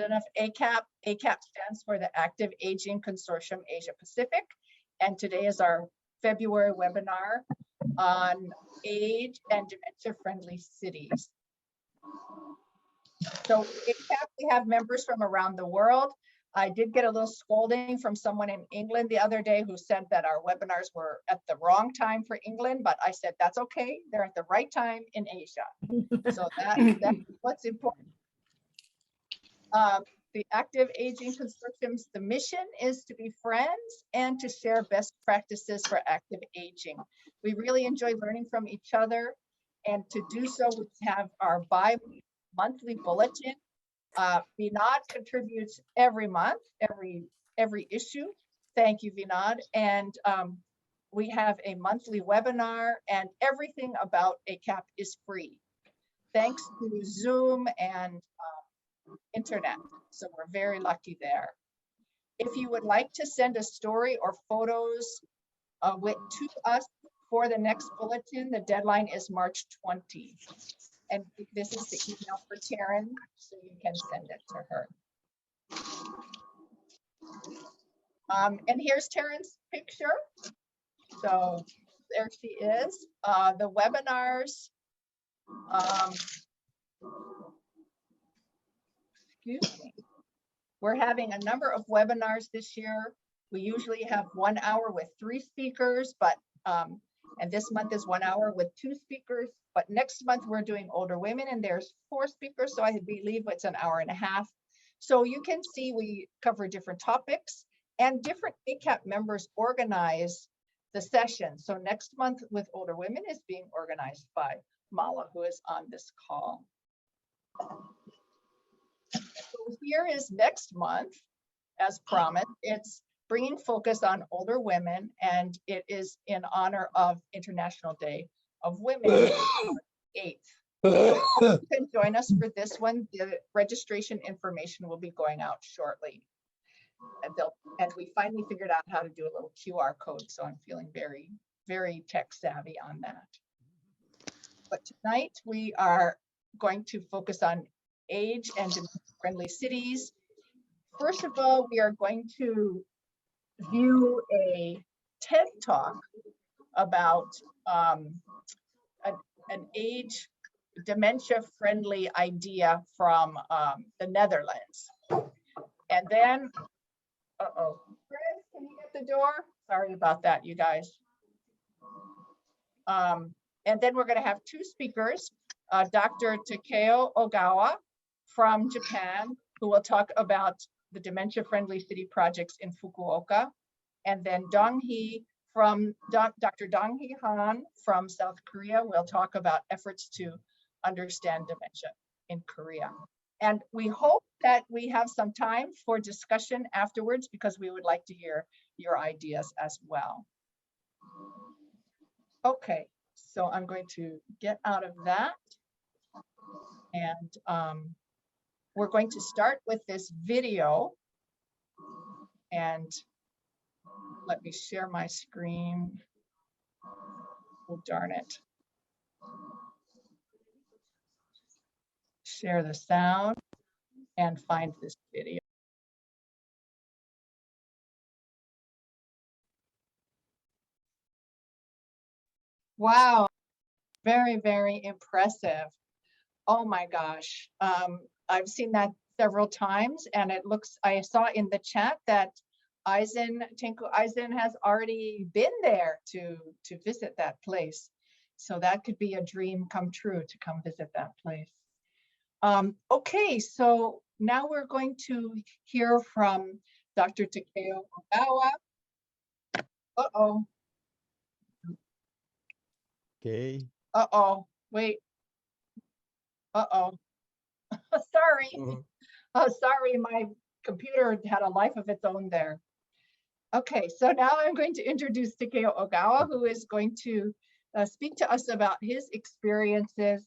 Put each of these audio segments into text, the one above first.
of ACAP. ACAP stands for the Active Aging Consortium Asia Pacific. And today is our February webinar on age and dementia-friendly cities. So ACAP, we have members from around the world. I did get a little scolding from someone in England the other day who said that our webinars were at the wrong time for England, but I said, that's okay. They're at the right time in Asia. So that's what's important. The Active Aging Consortium's, the mission is to be friends and to share best practices for active aging. We really enjoy learning from each other, and to do so, we have our bi-monthly bulletin. Vinod contributes every month, every issue. Thank you, Vinod. And we have a monthly webinar, and everything about ACAP is free, thanks to Zoom and internet. So we're very lucky there. If you would like to send a story or photos to us for the next bulletin, the deadline is March 20. And this is the email for Taryn, so you can send it to her. And here's Taryn's picture. So there she is. The webinars, excuse me. We're having a number of webinars this year. We usually have 1 hour with 3 speakers, but and this month is 1 hour with 2 speakers. But next month we're doing older women, and there's 4 speakers, so I believe it's an hour and a half. So you can see we cover different topics, and different ACAP members organize the session. So next month with older women is being organized by Mala, who is on this call. So here is next month, as promised. It's bringing focus on older women, and it is in honor of International Day of Women, 8th. So you can join us for this one. The registration information will be going out shortly. And we finally figured out how to do a little QR code, so I'm feeling very, very tech savvy on that. But tonight we are going to focus on age and friendly cities. First of all, we are going to view a TED Talk about an age dementia-friendly idea from the Netherlands. And then, Chris, can you get the door? Sorry about that, you guys. And then we're going to have 2 speakers, Dr. Takeo Ogawa from Japan, who will talk about the dementia-friendly city projects in Fukuoka, and then Dong-hee from Dr. Dong-hee Han from South Korea will talk about efforts to understand dementia in Korea. And we hope that we have some time for discussion afterwards, because we would like to hear your ideas as well. Okay, so I'm going to get out of that. And we're going to start with this video. And let me share my screen. Oh, darn it. Share the sound and find this video. Wow, very, very impressive. Oh my gosh. I've seen that several times, and it looks, I saw in the chat that Tenku Eisen has already been there to visit that place. So that could be a dream come true, to come visit that place. Okay, so now we're going to hear from Dr. Takeo Ogawa. Uh-oh. Okay. Uh-oh, wait. Uh-oh. Sorry. Oh, sorry, my computer had a life of its own there. Okay, so now I'm going to introduce Takeo Ogawa, who is going to speak to us about his experiences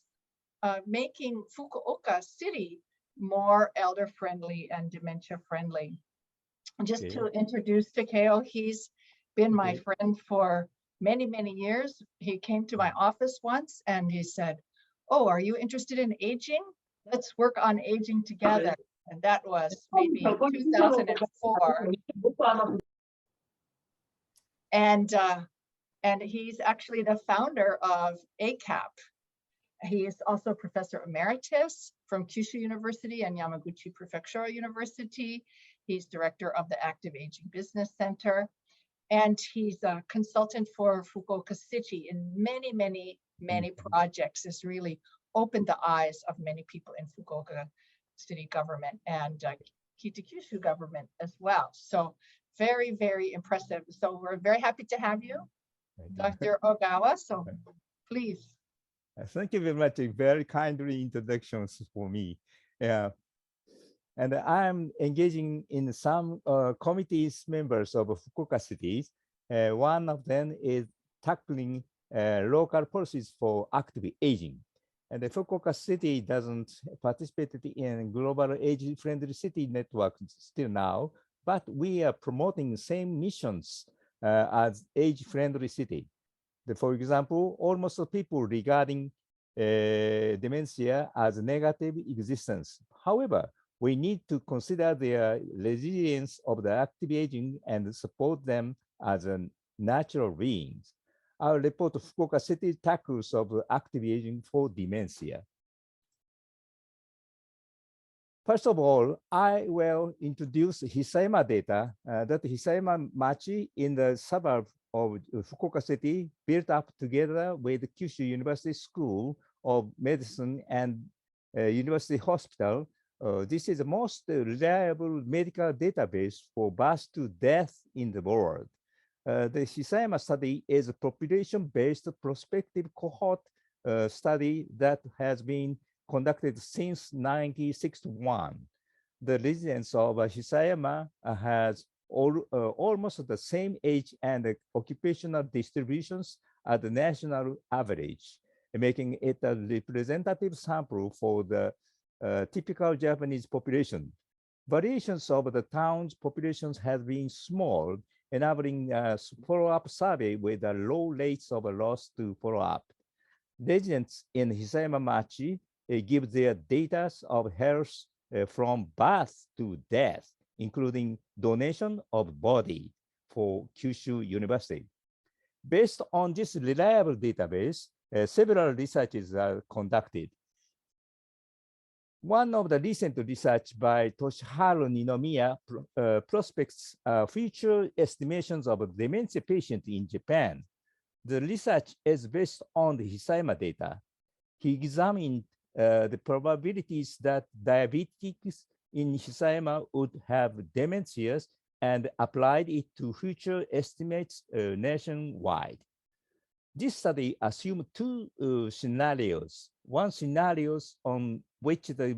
making Fukuoka City more elder-friendly and dementia-friendly. Just to introduce Takeo, he's been my friend for many, many years. He came to my office once and he said, "Oh, are you interested in aging? Let's work on aging together." And that was maybe 2004. And he's actually the founder of ACAP. He is also Professor Emeritus from Kyushu University and Yamaguchi Prefectural University. He's director of the Active Aging Business Center. And he's a consultant for Fukuoka City in many projects. Has really opened the eyes of many people in Fukuoka City government and Kita-Kyushu government as well. So very impressive. So we're very happy to have you, Dr. Ogawa. So please. Thank you very much. Very kindly introductions for me. Yeah. And I'm engaging in some committees members of Fukuoka cities. One of them is tackling local policies for active aging. And the Fukuoka city doesn't participate in global age-friendly city network still now, but we are promoting the same missions as age-friendly city. For example, almost people regarding dementia as negative existence. However, we need to consider the resilience of the active aging and support them as a natural beings. Our report of Fukuoka City tackles of active aging for dementia. First of all, I will introduce Hisayama data that Hisayama Machi in the suburb of Fukuoka City built up together with Kyushu University School of Medicine and University Hospital. This is the most reliable medical database for birth to death in the world. The Hisayama study is a population-based prospective cohort study that has been conducted since 1961. The residents of Hisayama has almost the same age and occupational distributions as the national average, making it a representative sample for the typical Japanese population. Variations of the town's populations have been small, enabling a follow-up survey with low rates of loss to follow-up. Residents in Hisayama Machi give their data of health from birth to death, including donation of body for Kyushu University. Based on this reliable database, several researches are conducted. One of the recent research by Toshiharu Ninomiya prospects future estimations of dementia patients in Japan. The research is based on the Hisayama data. He examined the probabilities that diabetics in Hisayama would have dementias and applied it to future estimates nationwide. This study assumed two scenarios. One scenario on which the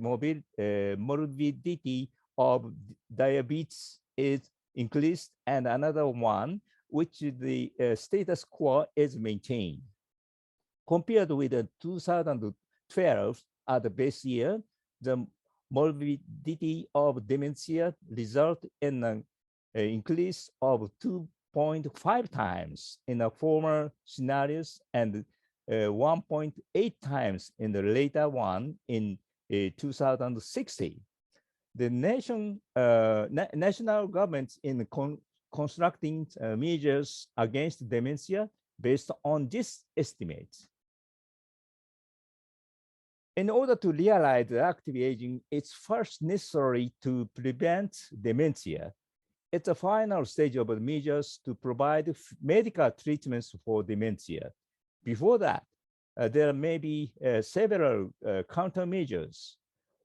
morbidity of diabetes is increased, and another one which the status quo is maintained. Compared with 2012 at the base year, the morbidity of dementia result in an increase of 2.5 times in the former scenarios and 1.8 times in the later one in 2060. The national governments in constructing measures against dementia based on this estimate. In order to realize active aging, it's first necessary to prevent dementia. It's a final stage of measures to provide medical treatments for dementia. Before that, there may be several countermeasures.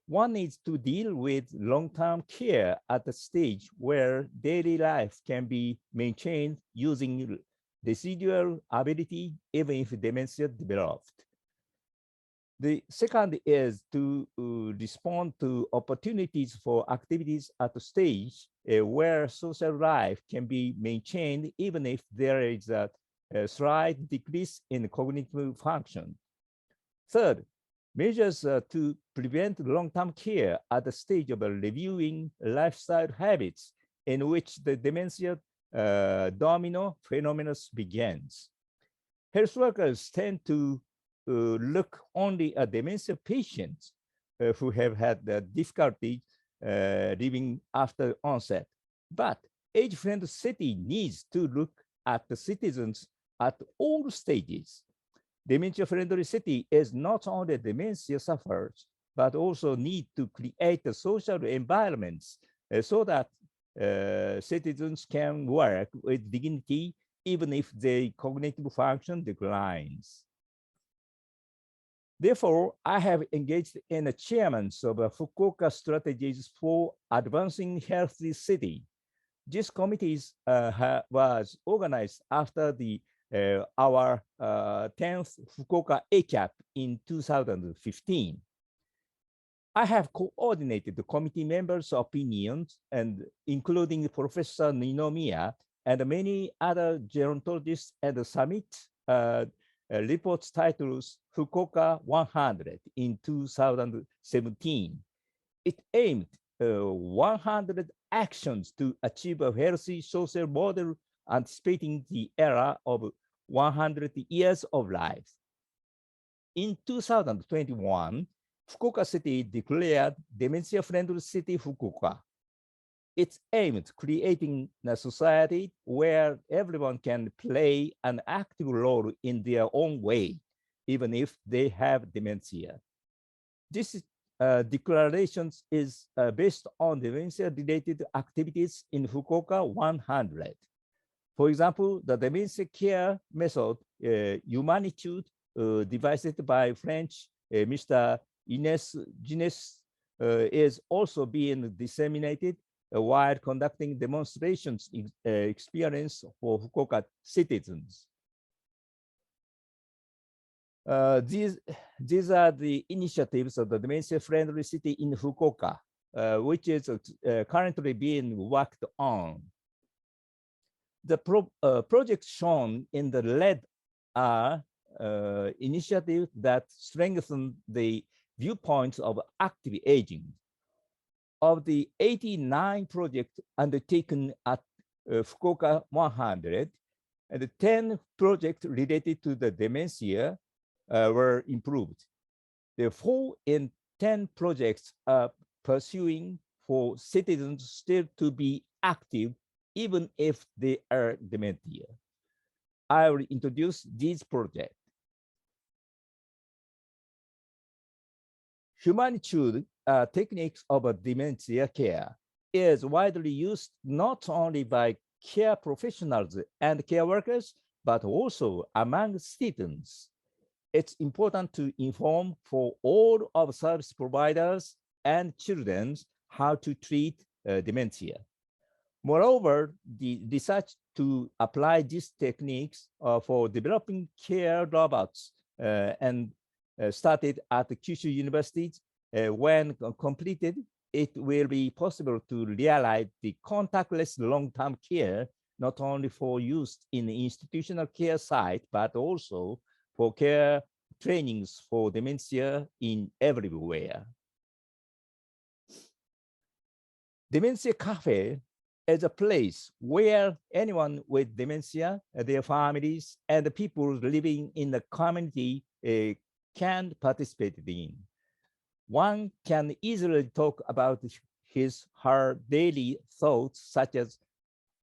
One is to deal with long-term care at the stage where daily life can be maintained using residual ability, even if dementia developed. The second is to respond to opportunities for activities at a stage where social life can be maintained, even if there is a slight decrease in cognitive function. Third, measures to prevent long-term care at the stage of reviewing lifestyle habits in which the dementia domino phenomenon begins. Health workers tend to look only at dementia patients who have had difficulty living after onset. But age-friendly city needs to look at the citizens at all stages. Dementia-friendly city is not only dementia sufferers, but also need to create the social environments so that citizens can work with dignity even if their cognitive function declines. Therefore, I have engaged in the chairman of Fukuoka strategies for advancing healthy city. This committee was organized after our 10th Fukuoka ACAP in 2015. I have coordinated the committee members' opinions, and including Professor Ninomiya and many other gerontologists, and submit reports titles Fukuoka 100 in 2017. It aimed 100 actions to achieve a healthy social model anticipating the era of 100 years of life. In 2021, Fukuoka City declared dementia-friendly city Fukuoka. It's aimed at creating a society where everyone can play an active role in their own way, even if they have dementia. This declaration is based on dementia-related activities in Fukuoka 100. For example, the dementia care method, Humanitude, devised by French Mr. Ines Gines, is also being disseminated while conducting demonstrations experience for Fukuoka citizens. These are the initiatives of the dementia-friendly city in Fukuoka, which is currently being worked on. The projects shown in the red are initiatives that strengthen the viewpoints of active aging. Of the 89 projects undertaken at Fukuoka 100, and 10 projects related to the dementia were improved. The 4 in 10 projects are pursuing for citizens still to be active even if they are dementia. I will introduce these projects. Humanitude techniques of dementia care is widely used not only by care professionals and care workers, but also among citizens. It's important to inform for all of service providers and children how to treat dementia. Moreover, the research to apply these techniques for developing care robots and started at the Kyushu University. When completed, it will be possible to realize the contactless long-term care, not only for use in the institutional care site, but also for care trainings for dementia in everywhere. Dementia Cafe is a place where anyone with dementia, their families, and the people living in the community can participate in. One can easily talk about her daily thoughts, such as,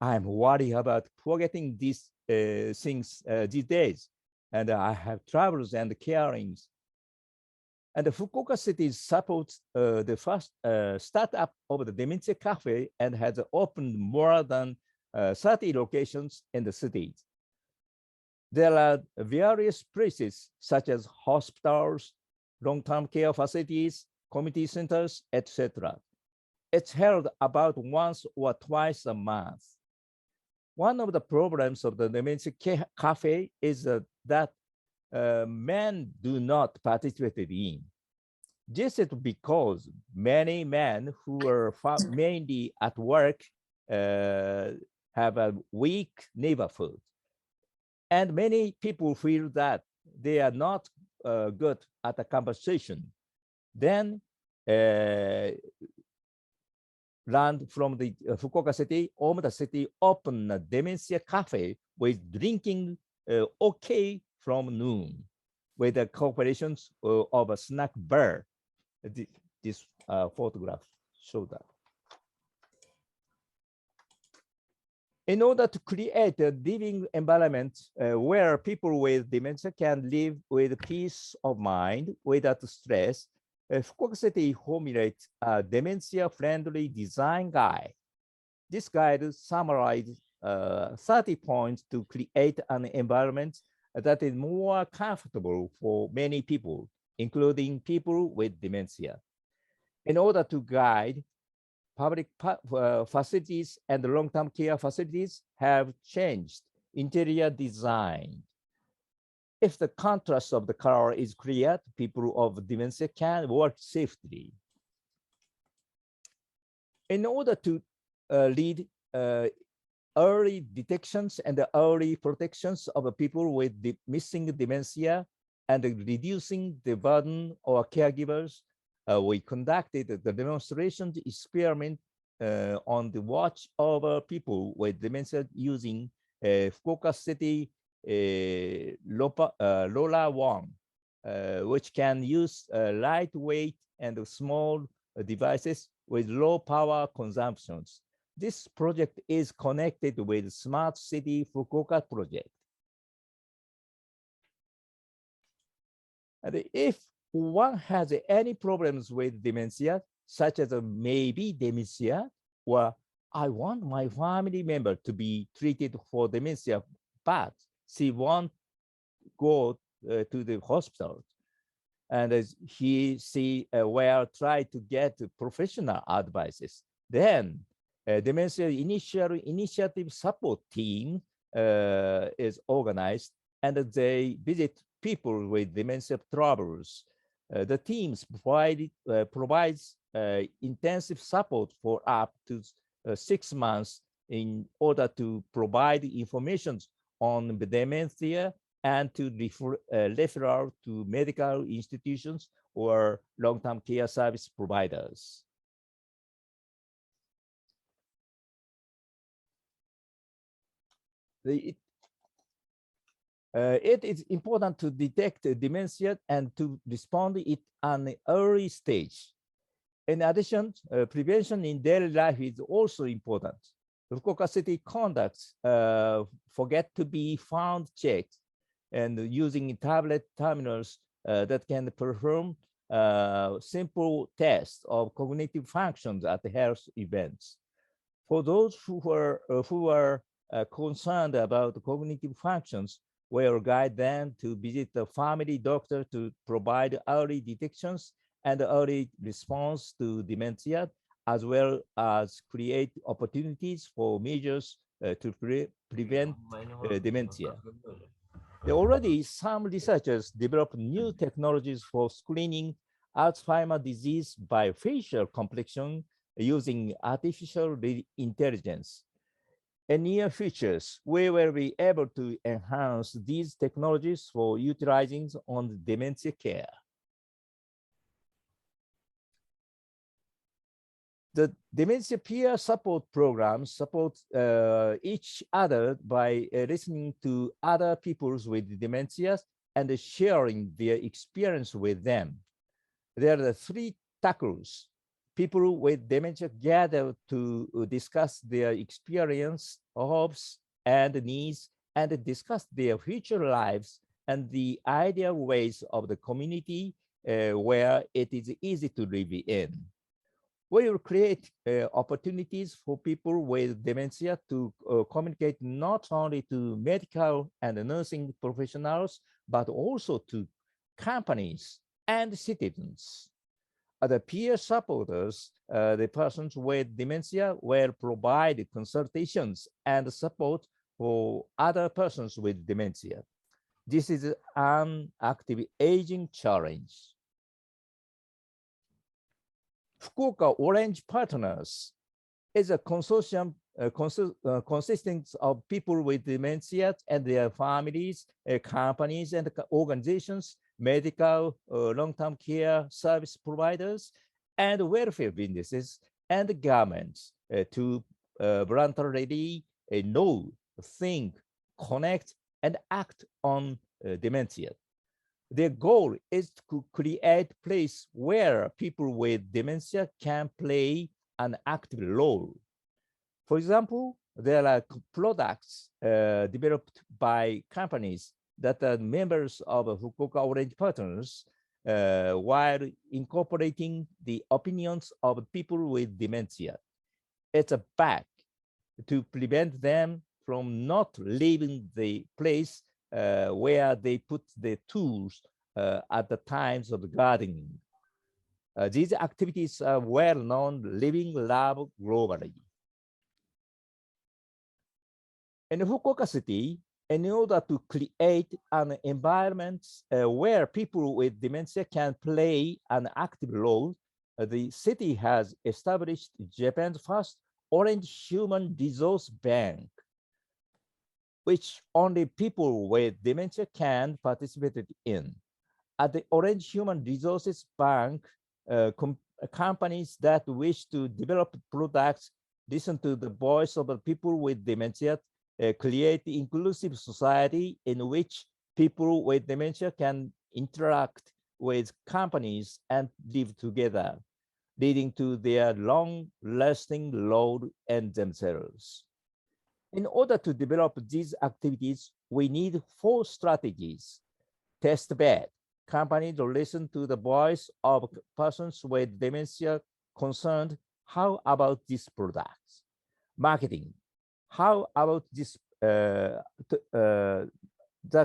I'm worried about forgetting these things these days, and I have troubles and carings. And the Fukuoka City supports the first startup of the Dementia Cafe and has opened more than 30 locations in the city. There are various places such as hospitals, long-term care facilities, community centers, etc. It's held about once or twice a month. One of the problems of the Dementia Cafe is that men do not participate in. This is because many men who are mainly at work have a weak neighborhood. And many people feel that they are not good at a conversation. Then learned from the Fukuoka City, Omita City opened a Dementia Cafe with drinking okay from noon with the cooperations of a snack bar. This photograph show that. In order to create a living environment where people with dementia can live with peace of mind without stress, Fukuoka City formulates a dementia-friendly design guide. This guide summarizes 30 points to create an environment that is more comfortable for many people, including people with dementia. In order to guide, public facilities and long-term care facilities have changed interior design. If the contrast of the color is clear, people of dementia can work safely. In order to lead early detections and early protections of people with missing dementia and reducing the burden of caregivers, we conducted the demonstration experiment on the watch over people with dementia using Fukuoka City LoRa 1, which can use lightweight and small devices with low power consumptions. This project is connected with Smart City Fukuoka project. And if one has any problems with dementia, such as maybe dementia, or I want my family member to be treated for dementia, but she won't go to the hospital, and she will try to get professional advices. Then dementia initiative support team is organized, and they visit people with dementia troubles. The teams provides intensive support for up to 6 months in order to provide information on the dementia and to refer to medical institutions or long-term care service providers. It is important to detect dementia and to respond it at an early stage. In addition, prevention in daily life is also important. Fukuoka City conducts forget to be found checks and using tablet terminals that can perform simple tests of cognitive functions at health events. For those who are concerned about cognitive functions, we'll guide them to visit the family doctor to provide early detections and early response to dementia, as well as create opportunities for measures to prevent dementia. There already some researchers developed new technologies for screening Alzheimer's disease by facial complexion using artificial intelligence. In near futures, we will be able to enhance these technologies for utilizing on dementia care. The dementia peer support programs support each other by listening to other people with dementias and sharing their experience with them. There are 3 tackles. People with dementia gather to discuss their experience, hopes, and needs, and discuss their future lives and the ideal ways of the community where it is easy to live in. We will create opportunities for people with dementia to communicate not only to medical and nursing professionals, but also to companies and citizens. The peer supporters, the persons with dementia, will provide consultations and support for other persons with dementia. This is an active aging challenge. Fukuoka Orange Partners is a consortium consisting of people with dementia and their families, companies and organizations, medical, long-term care service providers, and welfare businesses and governments to voluntarily know, think, connect, and act on dementia. Their goal is to create a place where people with dementia can play, an active role. For example, there are products developed by companies that are members of Fukuoka Orange Partners while incorporating the opinions of people with dementia. It's a bag to prevent them from not leaving the place where they put the tools at the times of gardening. These activities are well-known living lab globally. In Fukuoka City, in order to create an environment where people with dementia can play an active role, the city has established Japan's first Orange Human Resource Bank, which only people with dementia can participate in. At the Orange Human Resources Bank, companies that wish to develop products listen to the voice of the people with dementia, create inclusive society in which people with dementia can interact with companies and live together, leading to their long-lasting role in themselves. In order to develop these activities, we need 4 strategies. Test bed. Companies listen to the voice of persons with dementia concerned. How about these products? Marketing. How about this? The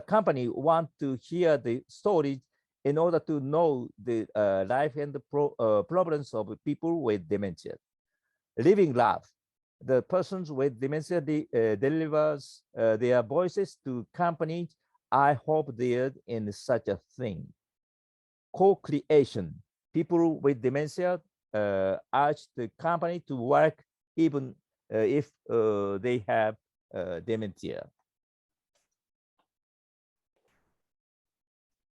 company want to hear the stories in order to know the life and the problems of people with dementia. Living lab. The persons with dementia delivers their voices to companies. I hope they're in such a thing. Co-creation. People with dementia urge the company to work even if they have dementia.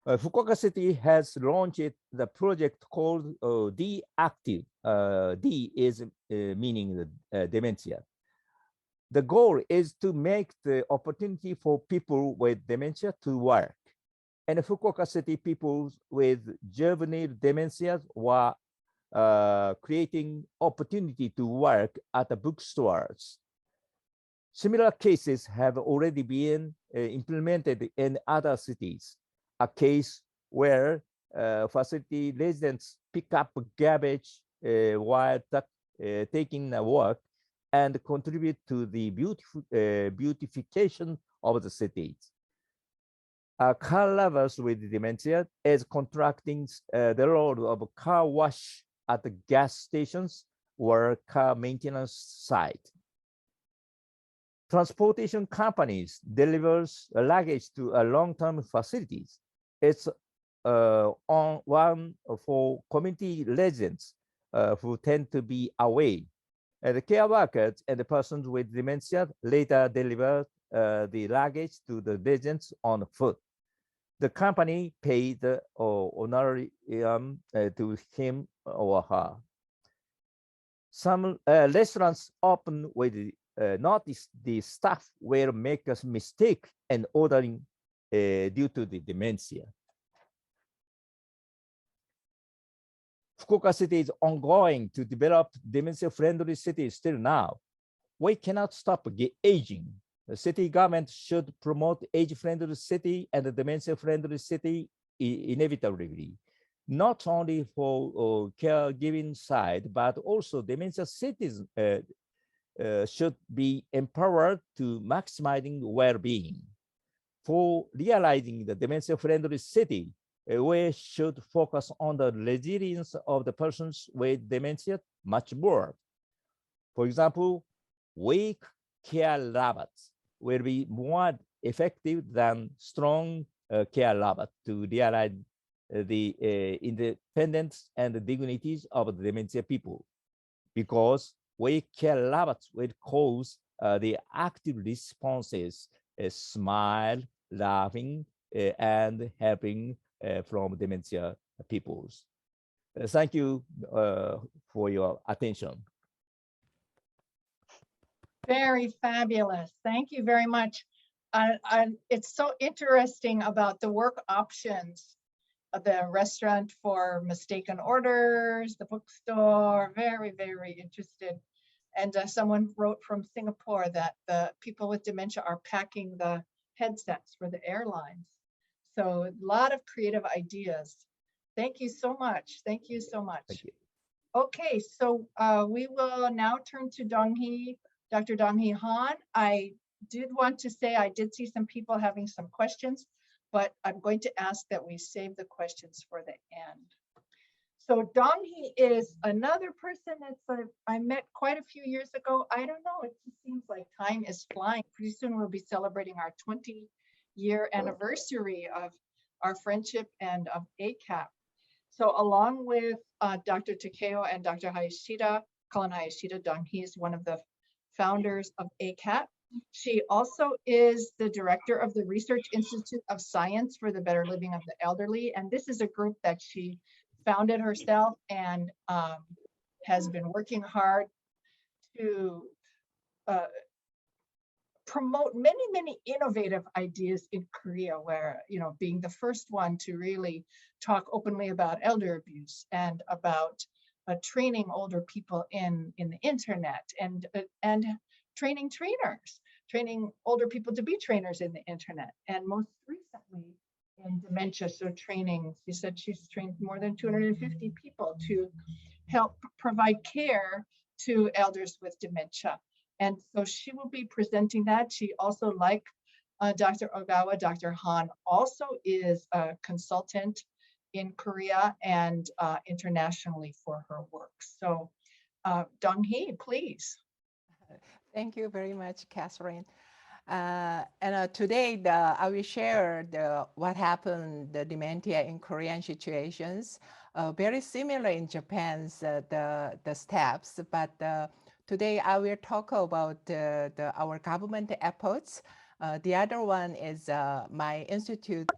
Fukuoka City has launched the project called D Active. D is meaning dementia. The goal is to make the opportunity for people with dementia to work. And Fukuoka City people with juvenile dementia were creating opportunity to work at the bookstores. Similar cases have already been implemented in other cities. A case where facility residents pick up garbage while taking a walk and contribute to the beautification of the cities. Car lovers with dementia is contracting the role of car wash at the gas stations or car maintenance site. Transportation companies delivers luggage to long-term facilities. It's on one for community residents who tend to be away. The care workers and the persons with dementia later deliver the luggage to the residents on foot. The company paid the honorarium to him or her. Some restaurants open with notice the staff will make a mistake in ordering due to the dementia. Fukuoka City is ongoing to develop dementia-friendly cities still now. We cannot stop aging. The city government should promote age-friendly city and the dementia-friendly city inevitably, not only for caregiving side, but also dementia cities should be empowered to maximizing well-being. For realizing the dementia-friendly city, we should focus on the resilience of the persons with dementia much more. For example, weak care robots will be more effective than strong care robots to realize the independence and the dignities of the dementia people, because weak care robots will cause the active responses, smile, laughing, and helping from dementia peoples. Thank you for your attention. Very fabulous. Thank you very much. It's so interesting about the work options the restaurant for mistaken orders, the bookstore, very, very interested. And someone wrote from Singapore that the people with dementia are packing the headsets for the airlines. So a lot of creative ideas. Thank you so much. Thank you so much. Thank you. Okay, so we will now turn to Dong-hee, Dr. Dong-hee Han. I did want to say I did see some people having some questions, but I'm going to ask that we save the questions for the end. So Dong-hee is another person that sort of I met quite a few years ago. I don't know, it just seems like time is flying. Pretty soon we'll be celebrating our 20-year anniversary of our friendship and of ACAP. So along with Dr. Takeo and Dr. Hayashida, Colin Hayashida, Dong-hee is one of the founders of ACAP. She also is the director of the Research Institute of Science for the Better Living of the Elderly. And this is a group that she founded herself and has been working hard to promote many, many innovative ideas in Korea, where, you know, being the first one to really talk openly about elder abuse and about training older people in the internet and training trainers, training older people to be trainers in the internet. And most recently in dementia, so training, she said she's trained more than 250 people to help provide care to elders with dementia. And so she will be presenting that. She also, like Dr. Ogawa, Dr. Han also is a consultant in Korea and internationally for her work. So Dong-hee, please. Thank you very much, Catherine. Today, I will share what happened, the dementia in Korean situations. Very similar in Japan's the steps, but today I will talk about our government efforts. The other one is my institute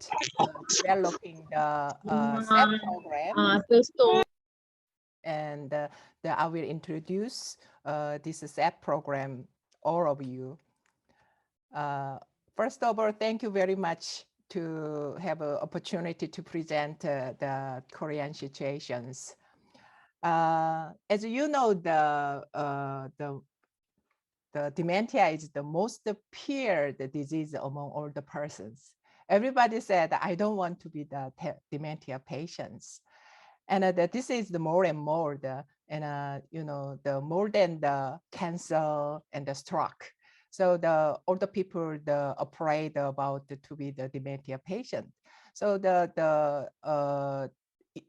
developing the SAP program. And I will introduce this SAP program, all of you. First of all, thank you very much to have an opportunity to present the Korean situations. As you know, the dementia is the most feared disease among all the persons. Everybody said, I don't want to be the dementia patients. And this is the more and more, you know, the more than the cancer and the stroke. So the older people afraid about to be the dementia patient. So the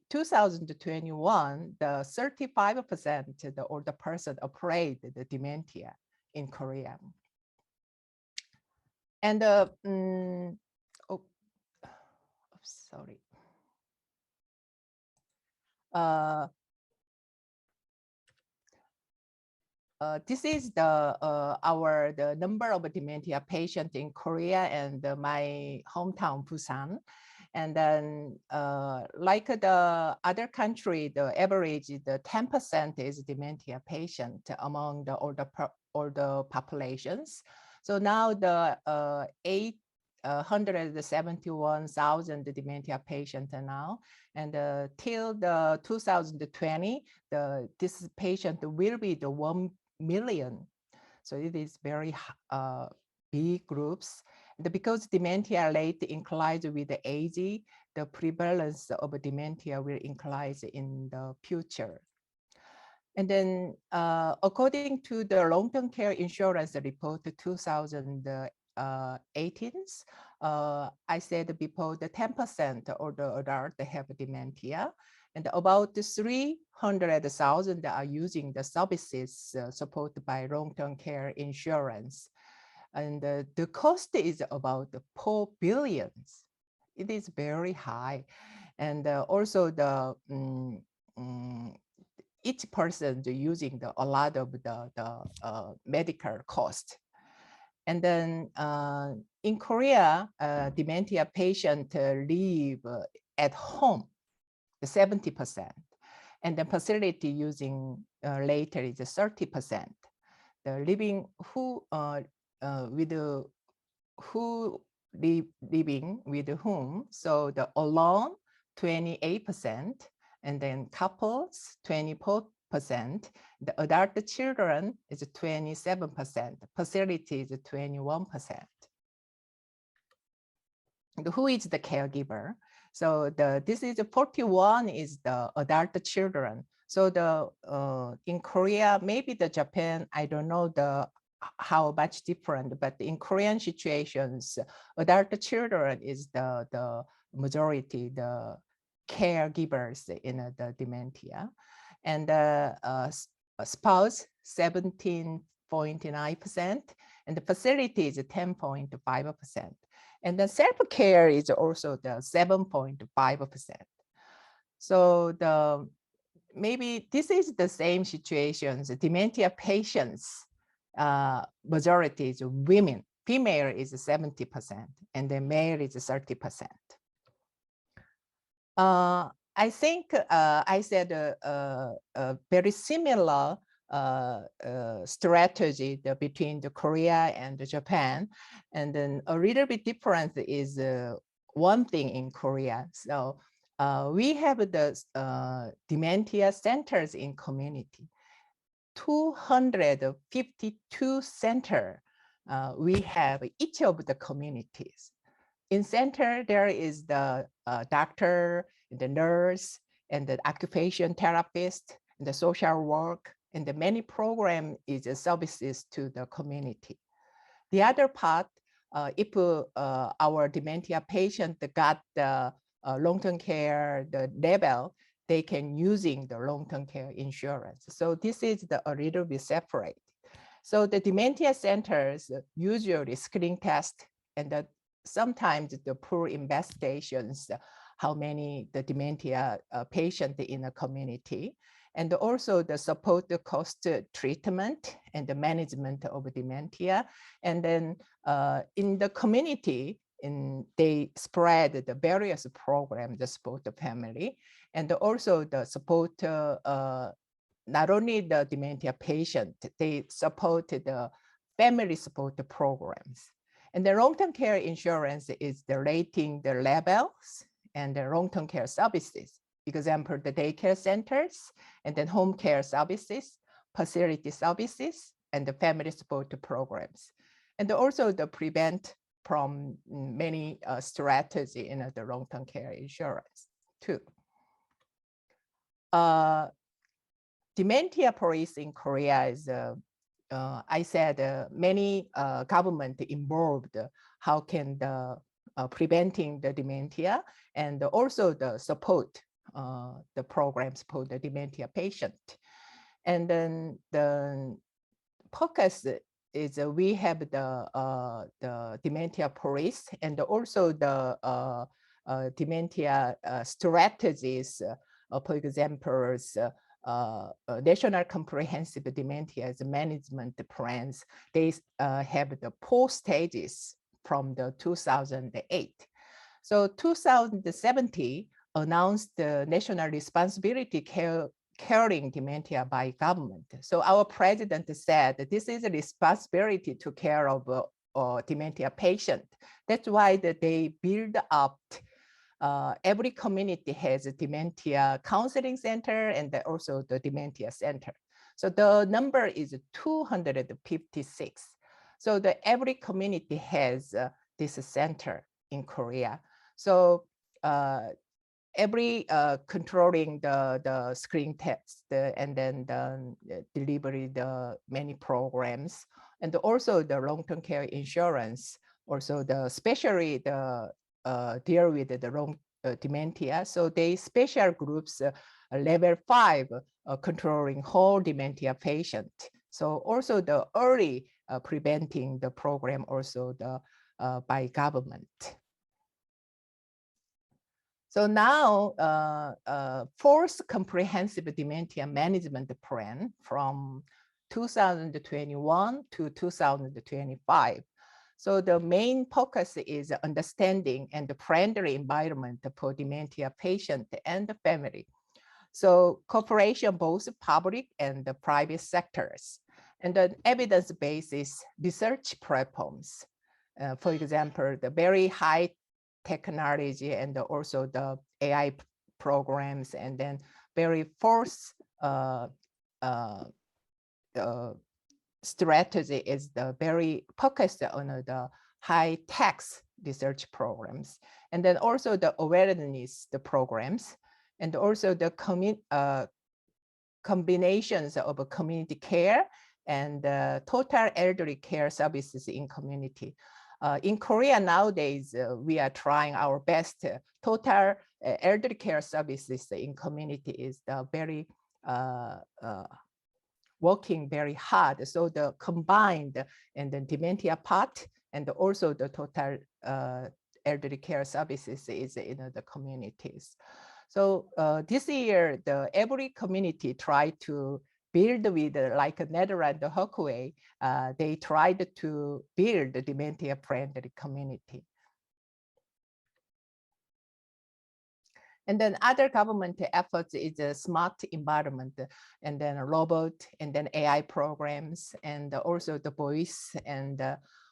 2021, the 35% the older person afraid the dementia in Korea. And sorry. This is the number of dementia patients in Korea and my hometown Busan. And then like the other country, the average, the 10% is dementia patient among the older populations. So now the 871,000 dementia patients are now, and till the 2020, this patient will be the 1 million. So it is very big groups. And because dementia rate increases with the age, the prevalence of dementia will increase in the future. And then according to the long-term care insurance report 2018, I said before the 10% of the adults have dementia, and about 300,000 are using the services supported by long-term care insurance. And the cost is about 4 billion. It is very high. And also the each person using a lot of the medical cost. And then in Korea, dementia patients live at home, 70%. And the facility using later is 30%. The living living with whom, so the alone 28%, and then couples, 24%. The adult children is 27%, facility is 21%. Who is the caregiver? So this is 41 is the adult children. So in Korea, maybe the Japan, I don't know how much different, but in Korean situations, adult children is the majority, the caregivers in the dementia. And spouse, 17.9%, and the facility is 10.5%. And the self-care is also the 7.5%. So maybe this is the same situations. Dementia patients, majority is women. Female is 70%, and the male is 30%. I think I said a very similar strategy between the Korea and the Japan, and then a little bit different is one thing in Korea. So we have the dementia centers in community, 252 centers we have each of the communities. In center, there is the doctor, the nurse, and the occupation therapist, and the social work, and the many program is services to the community. The other part, if our dementia patient got the long-term care, the level, they can using the long-term care insurance. So this is a little bit separate. So the dementia centers usually screen test and sometimes the poor investigations, how many the dementia patient in a community, and also the support the cost treatment and the management of dementia. And then in the community, they spread the various programs to support the family, and also the support not only the dementia patient, they support the family support programs. And the long-term care insurance is the rating the levels and the long-term care services. Example, the daycare centers, and then home care services, facility services, and the family support programs. And also the prevent from many strategies in the long-term care insurance too. Dementia police in Korea is, I said, many government involved. How can the preventing the dementia and also the support the programs for the dementia patient. And then the focus is we have the dementia police and also the dementia strategies. For example, National Comprehensive Dementia Management Plans. They have the 4 stages from the 2008. So 2017 announced the national responsibility caring dementia by government. So our president said that this is a responsibility to care of dementia patient. That's why they build up every community has a dementia counseling center and also the dementia center. So the number is 256. So every community has this center in Korea. So every controlling the screen test and then the delivery, the many programs, and also the long-term care insurance, also especially the deal with the long dementia. So they special groups level 5 controlling whole dementia patient. So also the early preventing the program also by government. So now, 4th comprehensive dementia management plan from 2021 to 2025. So the main focus is understanding and the friendly environment for dementia patient and the family. So cooperation both public and the private sectors, and then evidence-based research platforms. For example, the very high technology and also the AI programs, and then very first strategy is the very focused on the high tax research programs, and then also the awareness the programs, and also the combinations of community care and total elderly care services in community. In Korea nowadays, we are trying our best. Total elderly care services in community is the very working very hard. So the combined and the dementia part and also the total elderly care services is in the communities. So this year, every community tried to build with like Netherlands, Hockway, they tried to build a dementia-friendly community. And then other government efforts is a smart environment, and then a robot, and then AI programs, and also the voice, and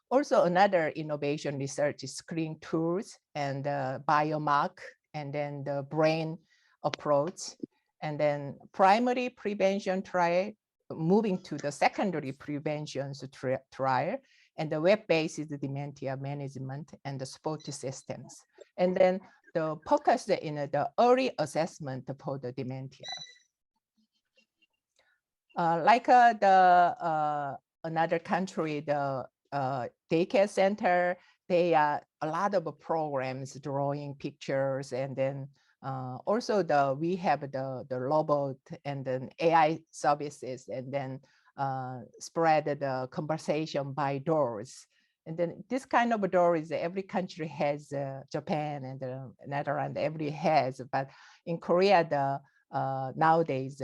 also another innovation research is screen tools and biomark, and then the brain approach, and then primary prevention trial, moving to the secondary prevention trial, and the web-based dementia management and the support systems. And then the focus in the early assessment for the dementia. Like another country, the daycare center, they are a lot of programs drawing pictures, and then also we have the robot and then AI services, and then spread the conversation by doors. And then this kind of doors, every country has, Japan and Netherlands, every has, but in Korea, nowadays,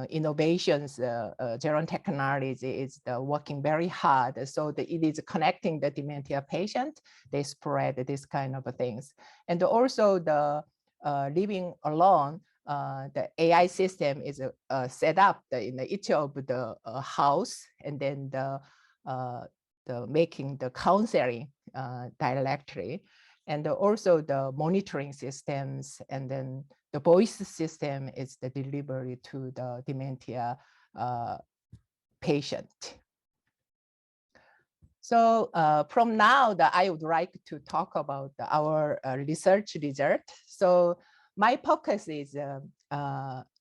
innovations, Geron technology is working very hard. So it is connecting the dementia patient, they spread this kind of things. And also the living alone, the AI system is set up in each of the house, and then the making the counseling directly, and also the monitoring systems, and then the voice system is the delivery to the dementia patient. So from now, I would like to talk about our research result. So my focus is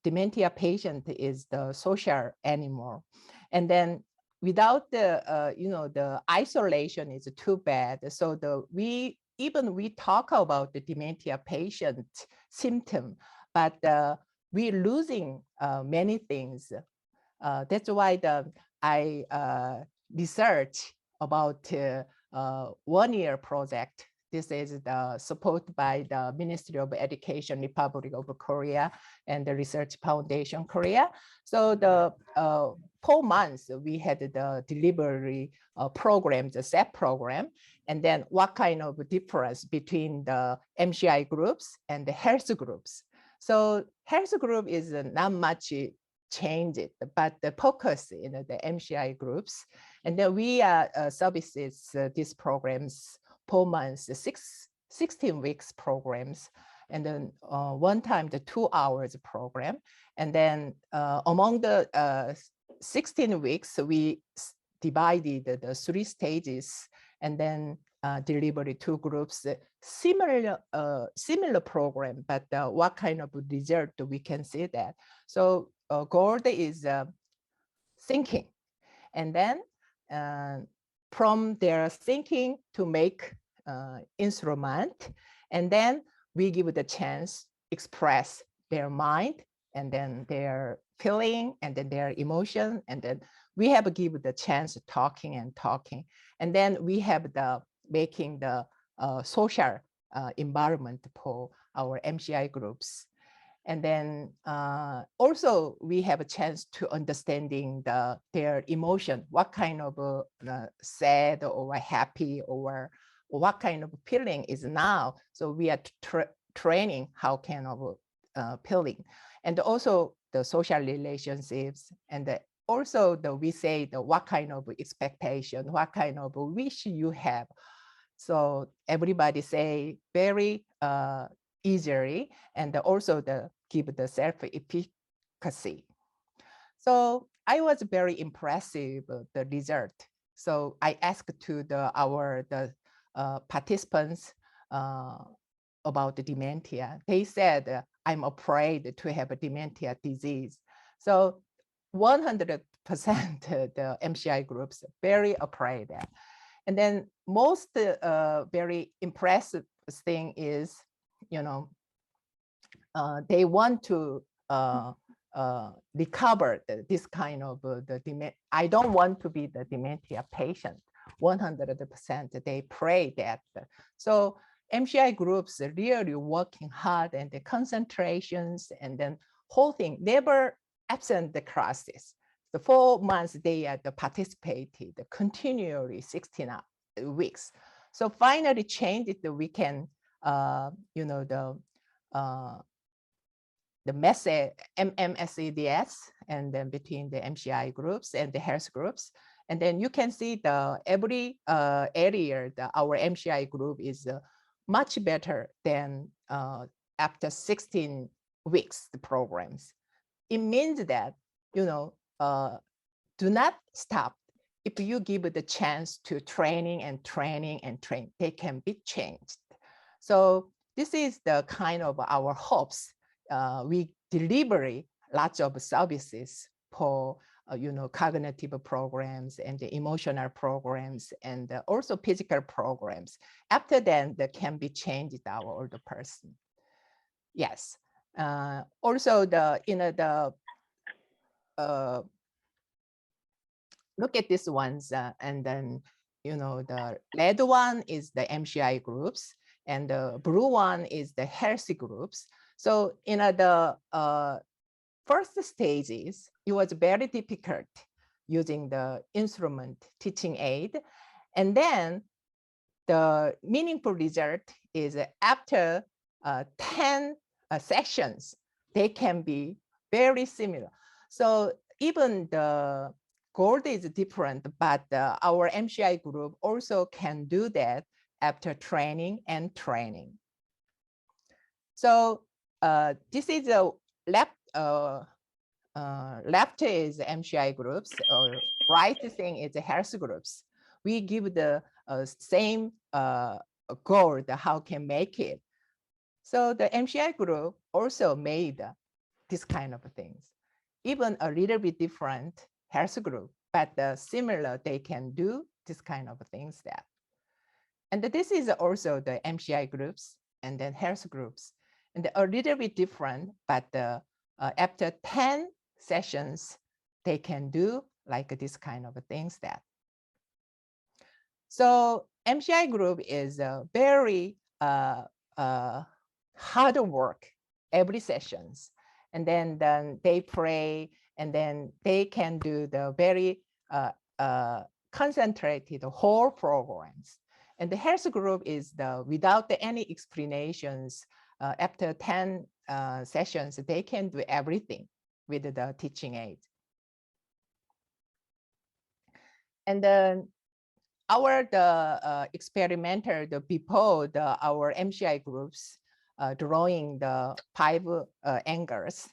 dementia patient is the social animal, and then without the the isolation is too bad. So we talk about the dementia patient symptom, but we're losing many things. That's why I research about 1-year project. This is supported by the Ministry of Education, Republic of Korea, and the Research Foundation Korea. So the 4 months we had the delivery program, the SEP program, and then what kind of difference between the MCI groups and the health groups. So health group is not much changed, but the focus in the MCI groups, and then we services these programs 4 months, 16 weeks programs, and then one time the 2 hours program. And then among the 16 weeks, we divided the 3 stages, and then delivered 2 groups, similar program, but what kind of result we can see that. So goal is thinking, and then from their thinking to make instrument, and then we give the chance express their mind, and then their feeling, and then their emotion, and then we have give the chance talking, and then we have the making the social environment for our MCI groups. And then also we have a chance to understanding their emotion, what kind of sad or happy or what kind of feeling is now. So we are training how kind of feeling, and also the social relationships, and also we say what kind of expectation, what kind of wish you have. So everybody say very easily, and also give the self-efficacy. So I was very impressive the result. So I asked to our participants about the dementia. They said, I'm afraid to have a dementia disease. So 100% the MCI groups very afraid. And then most very impressive thing is, you know, they want to recover this kind of I don't want to be the dementia patient. 100% they pray that. So MCI groups are really working hard, and the concentrations and then whole thing never absent the classes. The 4 months they participated continually 16 weeks. So finally changed the weekend, you know, the message MMSEDS, and then between the MCI groups and the health groups. And then you can see every area our MCI group is much better than after 16 weeks the programs. It means that, you know, do not stop. If you give the chance to training and training and train, they can be changed. So this is the kind of our hopes. We deliver lots of services for you know, cognitive programs and the emotional programs, and also physical programs. After that, that can be changed our older person. Yes. Also look at these ones, and then, you know, the red one is the MCI groups, and the blue one is the healthy groups. So in the first stages, it was very difficult using the instrument teaching aid. And then the meaningful result is after 10 sessions, they can be very similar. So even the goal is different, but our MCI group also can do that after training and training. So this is a left is MCI groups, or right thing is the health groups. We give the same goal, how can make it. So the MCI group also made this kind of things, even a little bit different health group, but similar, they can do this kind of things that. And this is also the MCI groups and then health groups, and a little bit different, but after 10 sessions, they can do like this kind of things that. So MCI group is very hard work every sessions, and then they pray, and then they can do the very concentrated whole programs. And the health group is without any explanations. After 10 sessions, they can do everything with the teaching aid. And then our experimenter, before our MCI groups, drawing the 5 angles,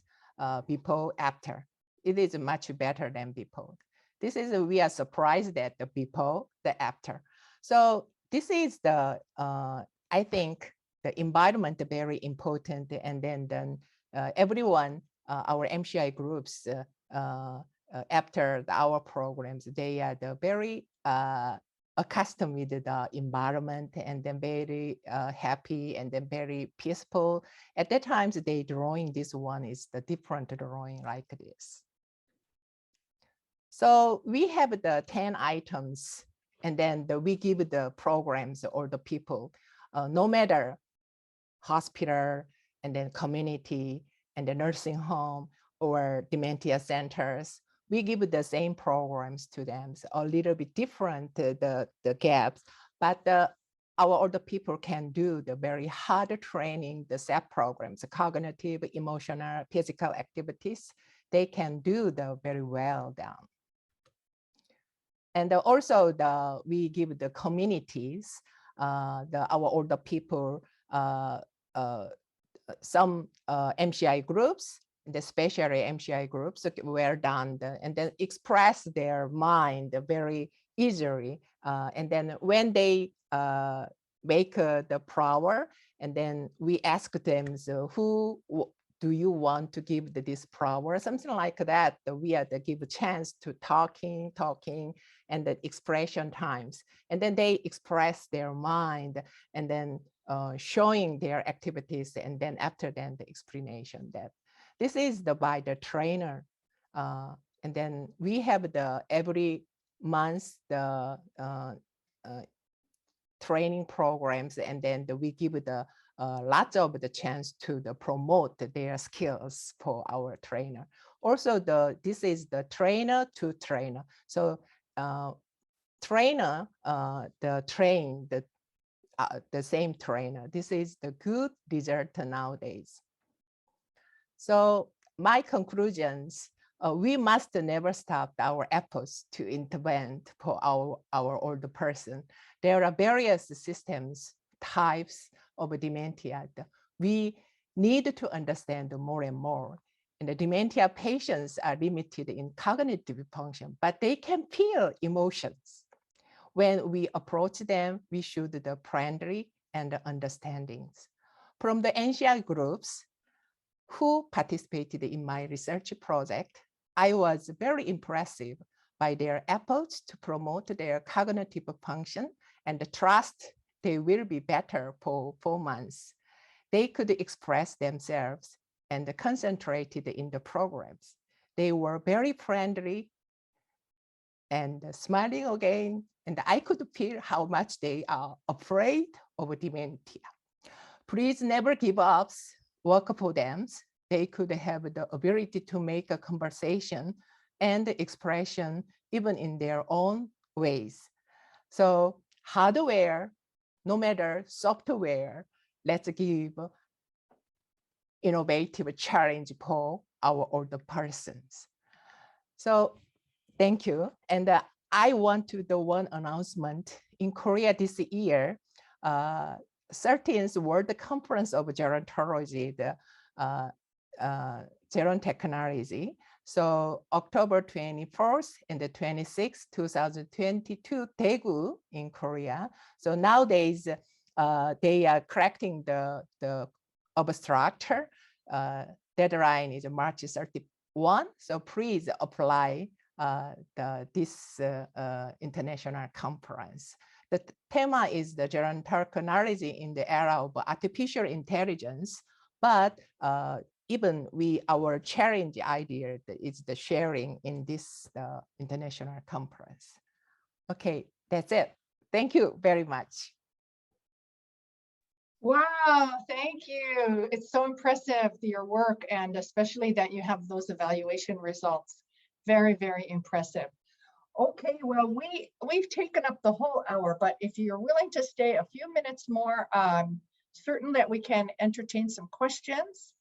before, after. It is much better than before. This is, we are surprised at the before, the after. So this is I think the environment very important, and then everyone, our MCI groups, after our programs, they are very accustomed with the environment, and then very happy, and then very peaceful. At that times, they drawing this one is the different drawing like this. So we have the 10 items, and then we give the programs or the people, no matter hospital, and then community, and the nursing home, or dementia centers, we give the same programs to them. So a little bit different, the gaps, but our older people can do the very hard training, the SAP programs, the cognitive, emotional, physical activities. They can do the very well down. And also we give the communities, our older people, some MCI groups, the especially MCI groups were done and then express their mind very easily. And then when they make the flower, and then we ask them, so who do you want to give this flower? Something like that. We are to give a chance to talking, and the expression times. And then they express their mind and then showing their activities. And then after that, the explanation that this is by the trainer. And then we have the every month, the training programs, and then we give the lots of the chance to promote their skills for our trainer. Also, this is the trainer to trainer. So trainer, the same trainer. This is the good result nowadays. So my conclusions, we must never stop our efforts to intervene for our older person. There are various systems, types of dementia. We need to understand more and more. And the dementia patients are limited in cognitive function, but they can feel emotions. When we approach them, we should be friendly and understanding. From the NCI groups who participated in my research project, I was very impressed by their efforts to promote their cognitive function and trust they will be better for 4 months. They could express themselves and concentrated in the programs. They were very friendly and smiling again, and I could feel how much they are afraid of dementia. Please never give up, work for them. They could have the ability to make a conversation and expression even in their own ways. So hardware, no matter software, let's give innovative challenge for our older persons. So thank you. And I want to do one announcement. In Korea this year, 13th World Conference of Gerontology, the gerontechnology. So October 24th and the 26th, 2022, Daegu in Korea. So nowadays, they are correcting the abstract. Deadline is March 31. So please apply this international conference. The theme is the gerontology in the era of artificial intelligence, but even our challenge idea is the sharing in this international conference. Okay, that's it. Thank you very much. Wow, thank you. It's so impressive, your work, and especially that you have those evaluation results. Very, very impressive. Okay, well, we've taken up the whole hour, but if you're willing to stay a few minutes more, certain that we can entertain some questions.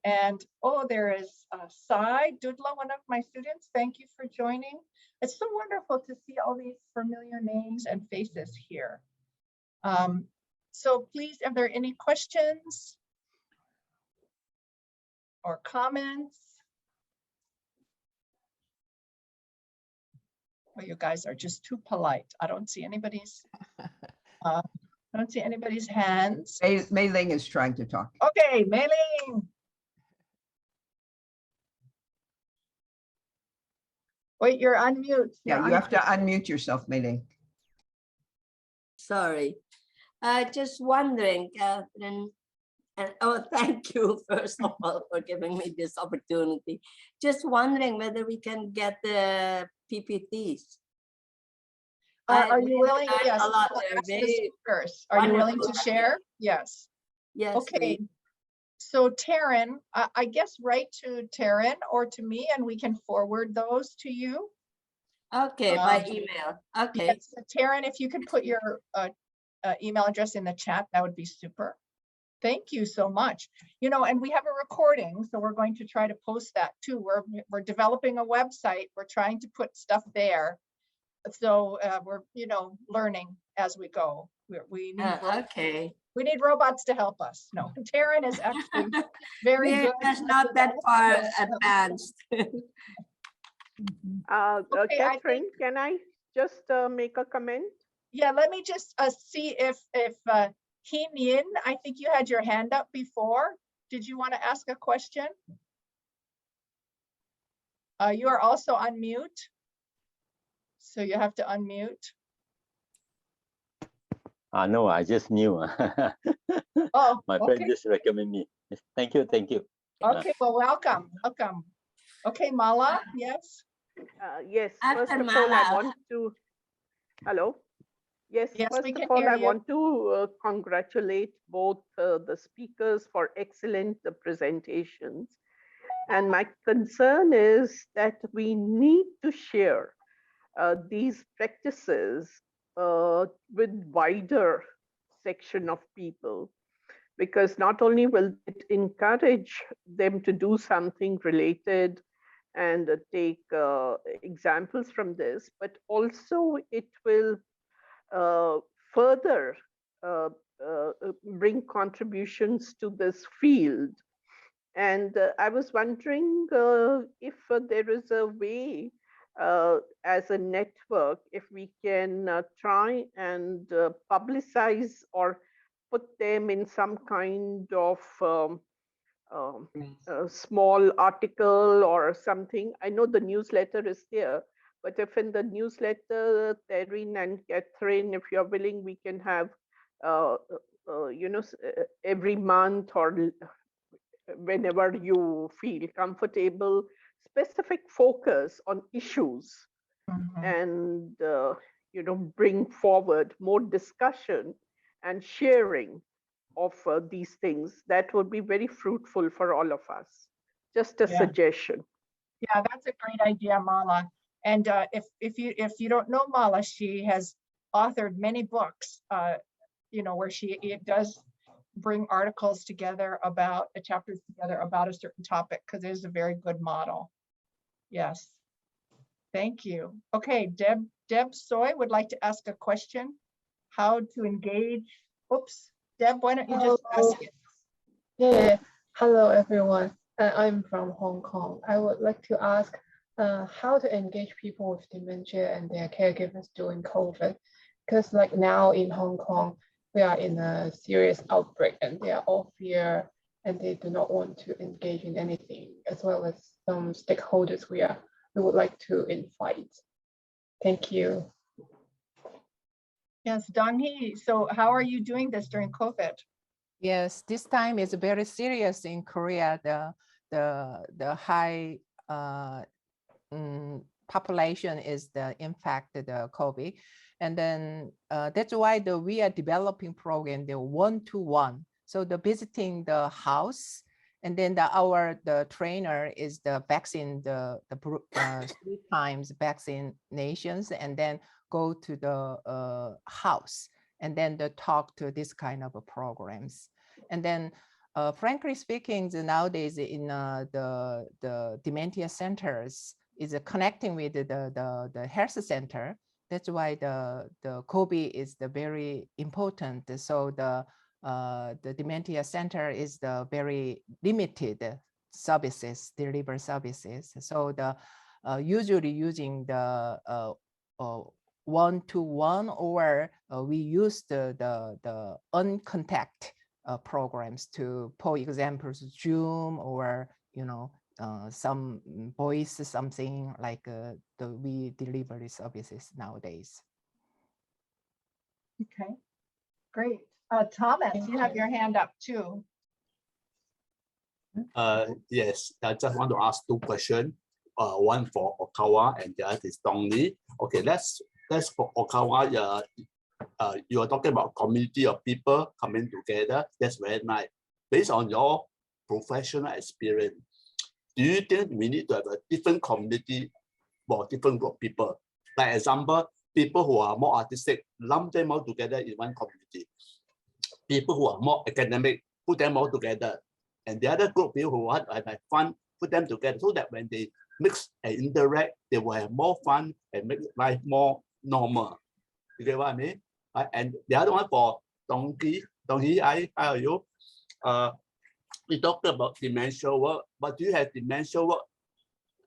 And oh, there is Sai Dudla, one of my students. Thank you for joining. It's so wonderful to see all these familiar names and faces here. So please, are there any questions or comments? Well, you guys are just too polite. I don't see anybody's hands. Mei Ling is trying to talk. Okay, Mei Ling. Wait, you're on mute. Yeah, you have to unmute yourself, Mei Ling. Sorry. Just wondering, Catherine, and oh, thank you, first of all, for giving me this opportunity. Just wondering whether we can get the PPTs. Are you willing? Yes. A lot First, are you willing to share? Yes. Yes. Okay. So Taryn, I guess write to Taryn or to me, and we can forward those to you. Okay, by email. Okay. Yes, so Taryn, if you can put your email address in the chat, that would be super. Thank you so much. You know, and we have a recording, so we're going to try to post that too. We're developing a website. We're trying to put stuff there. So we're, you know, learning as we go. We need Okay. We need robots to help us. No, Taryn is actually very We're good. just not that far advanced. Okay, I Catherine, can I just make a comment? Yeah, let me just see if Heen Yin, I think you had your hand up before. Did you want to ask a question? You are also on mute. So you have to unmute. No, I just knew. Oh, My friend just recommended me. Yes, thank you, thank you. Okay, well, welcome, welcome. Okay, Mala, yes? Yes, After first of all, I Mala. want to, hello? Yes, Yes, first we of can all, hear I you. want to congratulate both the speakers for excellent presentations. And my concern is that we need to share these practices with wider section of people, because not only will it encourage them to do something related and take examples from this, but also it will further bring contributions to this field. And I was wondering if there is a way as a network, if we can try and publicize or put them in some kind of a small article or something. I know the newsletter is there, but if in the newsletter, Taryn and Catherine, if you're willing, we can have, every month or whenever you feel comfortable, specific focus on issues and bring forward more discussion and sharing of these things. That would be very fruitful for all of us. Just a suggestion. Yeah, that's a great idea, Mala. And if you don't know Mala, she has authored many books, where it does bring articles together about chapters together about a certain topic, because it is a very good model. Yes. Thank you. Okay, Deb Soy would like to ask a question. How to engage? Oops, Deb, why don't you just ask it? Yeah. Hello, everyone. I'm from Hong Kong. I would like to ask how to engage people with dementia and their caregivers during COVID. Because like now in Hong Kong, we are in a serious outbreak and they are all fear and they do not want to engage in anything, as well as some stakeholders we would like to invite. Thank you. Yes, Dong-hee, so how are you doing this during COVID? Yes, this time is very serious in Korea. The high population is infected the and then that's why we are developing program the one-to-one. So the visiting the house, and then the trainer is the vaccine the 3 times vaccinations, and then go to the house and then talk to this kind of programs. And then frankly speaking, nowadays in the dementia centers is connecting with the health center. That's why the COVID is very important. So the dementia center is the very limited services, deliver services. So the usually using the one-to-one, or we use the uncontact programs to, for example, Zoom, or some voice, something like we deliver services nowadays. Okay, great. Thomas, you have your hand up too. Yes, I just want to ask 2 questions. One for Okawa and the other is Dong-hee. Okay, let's for Okawa. You are talking about community of people coming together. That's very nice. Based on your professional experience, do you think we need to have a different community for different group of people? Like example, people who are more artistic, lump them all together in one community. People who are more academic, put them all together. And the other group, people who want to have fun, put them together, so that when they mix and interact, they will have more fun and make life more normal. You get what I mean? And the other one for Dong-hee, Dong-hee, how are you? We talked about dementia work, but do you have dementia work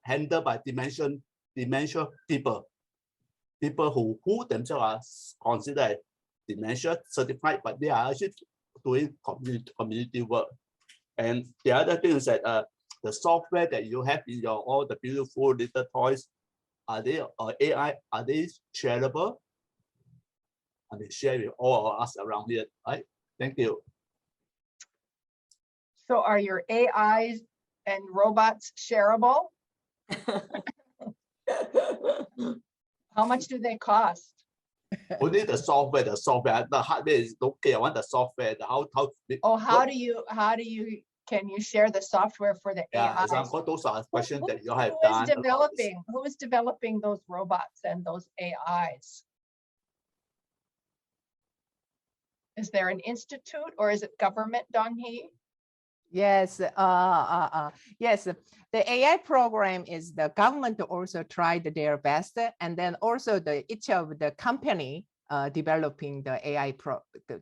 handled by dementia people who themselves are considered dementia certified, but they are actually doing community work. And the other thing is that the software that you have in your all the beautiful little toys, are they AI? Are they shareable? Are they shared with all of us around here? Right? Thank you. So are your AIs and robots shareable? How much do they cost? Only the software, the hardware is okay. I want the software. Can you share the software for the AI? Example, those are questions that you have done. Who is developing those robots and those AIs? Is there an institute or is it government, Dong-hee? Yes, yes. The AI program is the government also tried their best, and then also each of the company developing the AI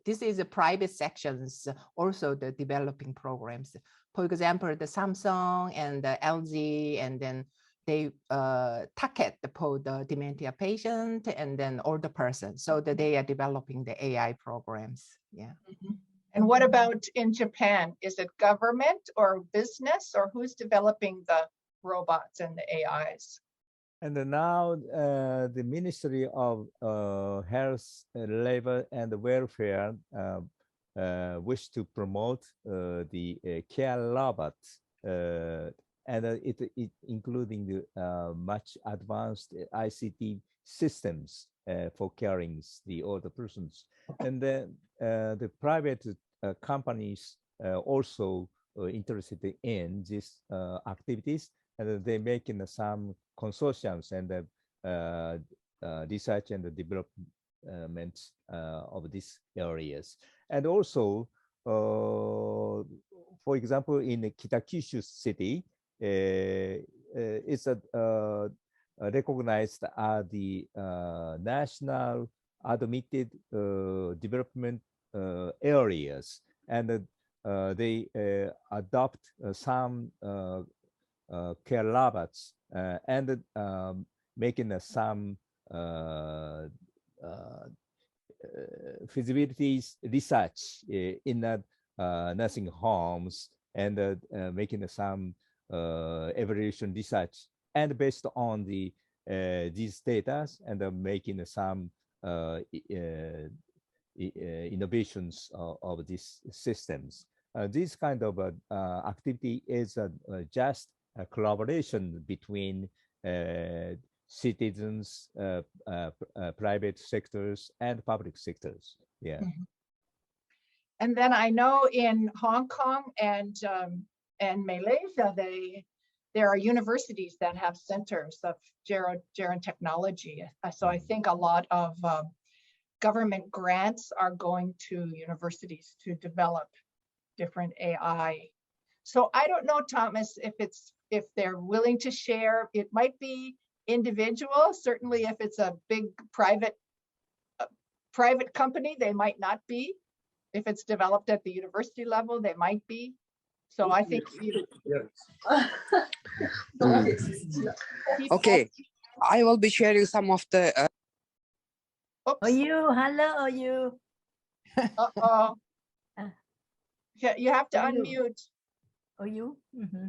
this is a private sections also the developing programs. For example, the Samsung and the LG, and then they target for the dementia patient and then older person, so that they are developing the AI programs. Yeah. Mm-hmm. And what about in Japan? Is it government or business, or who's developing the robots and the AIs? And now the Ministry of Health, Labor and Welfare wish to promote the care robots, and it including the much advanced ICT systems for caring the older persons. And then the private companies also interested in these activities, and they making some consortiums and research and the development of these areas. And also, for example, in Kitakyushu City, it's recognized as the national admitted development areas, and they adopt some care robots and making some feasibility research in nursing homes, and making some evaluation research, and based on these data, and making some innovations of these systems. This kind of activity is just a collaboration between citizens, private sectors, and public sectors. Yeah. Mm-hmm. And then I know in Hong Kong and Malaysia, there are universities that have centers of gerund technology. So I think a lot of government grants are going to universities to develop different AI. So I don't know, Thomas, if they're willing to share. It might be individual. Certainly, if it's a big private company, they might not be. If it's developed at the university level, they might be. So I think okay, I will be sharing some of the. Hello, you. Uh-oh. You have to unmute. Mm-hmm.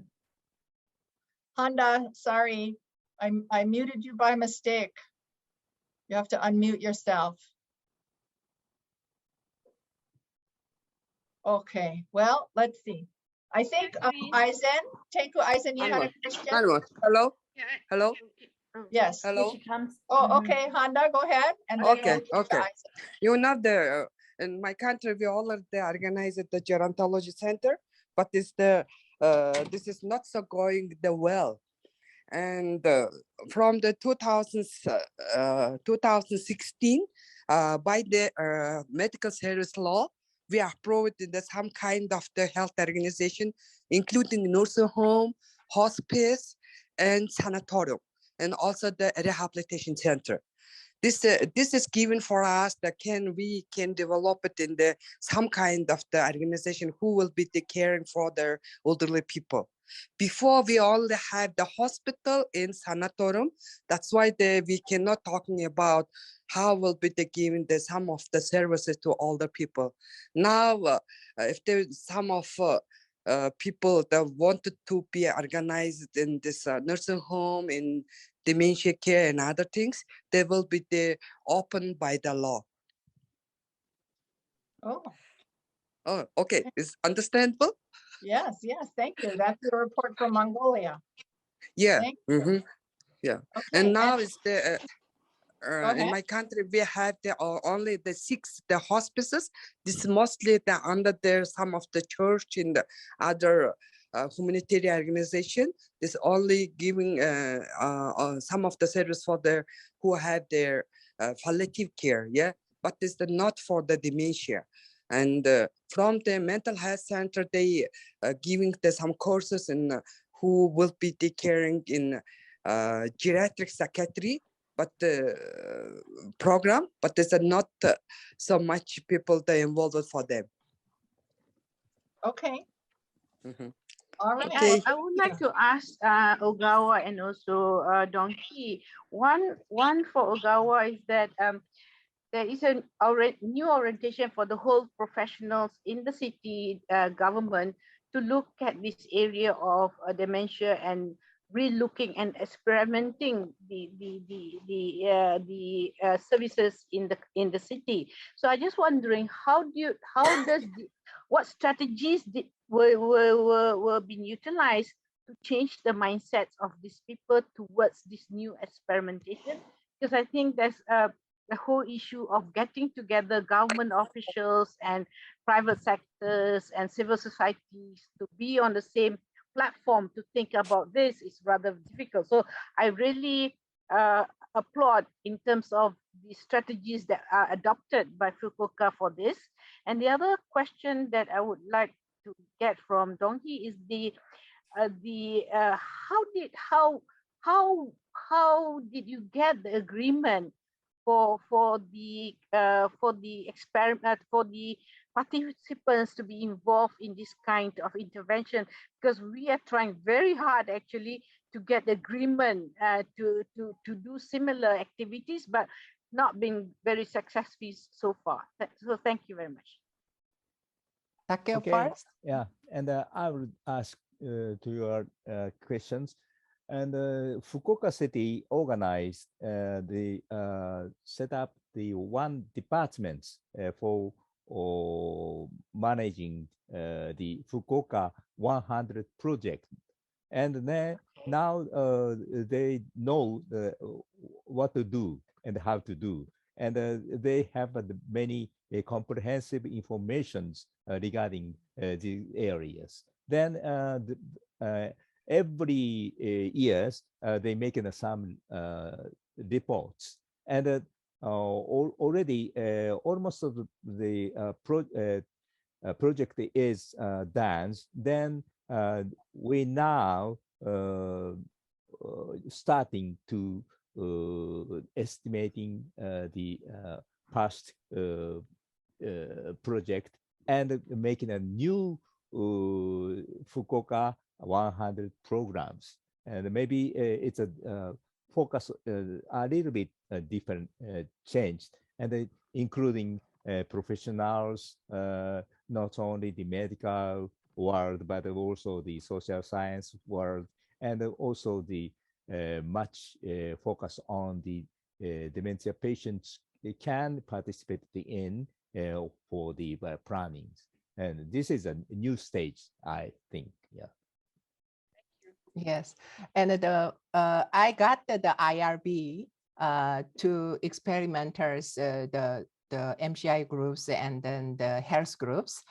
Honda, sorry, I muted you by mistake. You have to unmute yourself. Okay, well, let's see. I think Aizen, you had a question? Hello? Hello? Yes. Hello? Here she comes. Oh, okay, Honda, go ahead. And okay. You know, in my country, we already organized the gerontology center, but this is not so going well. And from the 2016, by the medical service law, we are approved some kind of the health organization, including nursing home, hospice, and sanatorium, and also the rehabilitation center. this is given for us that we can develop it in the some kind of the organization who will be the caring for the elderly people. Before we only have the hospital in sanatorium. That's why we cannot talking about how will be the giving the some of the services to older people. Now, if there's some of people that wanted to be organized in this nursing home, in dementia care and other things, they will be open by the law. Oh, Oh, okay, is understandable? yes, yes, thank you. That's the report from Mongolia. Yeah. Thank you. Yeah. Okay, And now is the go in ahead. my country we have only the 6 the hospices. This is mostly under some of the church and the other humanitarian organization. This only giving some of the service for the who have their palliative care. Yeah, but it's not for the dementia. And from the mental health center, they giving some courses in who will be caring in geriatric psychiatry, but the program, but there's not so much people that involved for them. Okay, Mhm. all right. Okay. Well, I would like to ask Ogawa and also Donkey. One for Ogawa is that there is a new orientation for the whole professionals in the city government to look at this area of dementia and re-looking and experimenting the services in the city. So I just wondering what strategies were being utilized to change the mindsets of these people towards this new experimentation? Because I think there's the whole issue of getting together government officials and private sectors and civil societies to be on the same platform to think about this is rather difficult. So I really applaud in terms of the strategies that are adopted by Fukuoka for this. And the other question that I would like to get from Donkey is how did you get the agreement for the experiment, for the participants to be involved in this kind of intervention? Because we are trying very hard actually to get agreement to do similar activities, but not been very successful so far. So thank you very much. Takeo Okay. first. Yeah, and I will ask to your questions. And Fukuoka City organized set up the one department for managing the Fukuoka 100 project. And then now they know what to do and how to do. And they have many comprehensive informations regarding the areas. Then every years they make some reports, and already almost of the project is done. Then we now starting to estimating the past project and making a new Fukuoka 100 programs. And maybe it's a focus a little bit different changed, and including professionals, not only the medical world, but also the social science world, and also the much focus on the dementia patients can participate in for the planning. And this is a new stage, I think. Yeah. Yes, and I got the IRB to experimenters, the MCI groups and then the health groups.